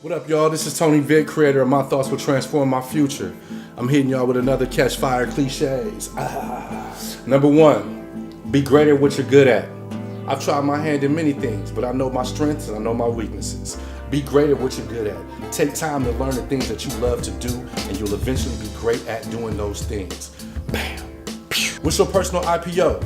What up, y'all? This is Tony Vick, creator of My Thoughts Will Transform My Future. I'm hitting y'all with another Catch Fire cliches. Number one, be great at what you're good at. I've tried my hand in many things, but I know my strengths and I know my weaknesses. Be great at what you're good at. Take time to learn the things that you love to do, and you'll eventually be great at doing those things. Bam. What's your personal IPO?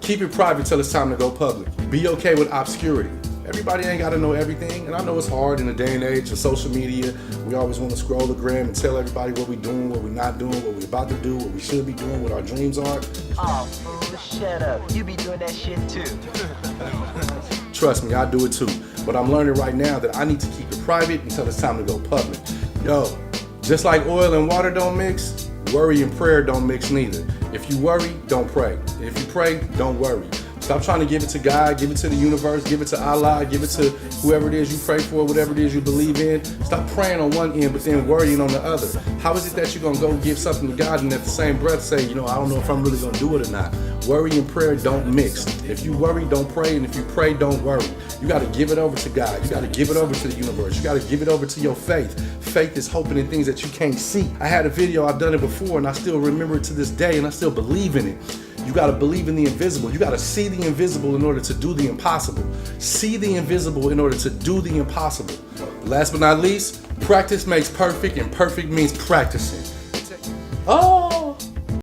Keep it private till it's time to go public. Be okay with obscurity. Everybody ain't got to know everything, and I know it's hard in the day and age of social media. We always want to scroll the gram and tell everybody what we're doing, what we're not doing, what we're about to do, what we should be doing, what our dreams are. Oh, fool, shut up. You be doing that shit too. Trust me, I do it too. But I'm learning right now that I need to keep it private until it's time to go public. Yo, just like oil and water don't mix, worry and prayer don't mix neither. If you worry, don't pray. And if you pray, don't worry. Stop trying to give it to God, give it to the universe, give it to Allah, give it to whoever it is you pray for, whatever it is you believe in. Stop praying on one end, but then worrying on the other. How is it that you're going to go give something to God and at the same breath say, I don't know if I'm really going to do it or not? Worry and prayer don't mix. If you worry, don't pray, and if you pray, don't worry. You got to give it over to God. You got to give it over to the universe. You got to give it over to your faith. Faith is hoping in things that you can't see. I had a video, I've done it before, and I still remember it to this day, and I still believe in it. You got to believe in the invisible. You got to see the invisible in order to do the impossible. See the invisible in order to do the impossible. Last but not least, practice makes perfect, and perfect means practicing. Oh!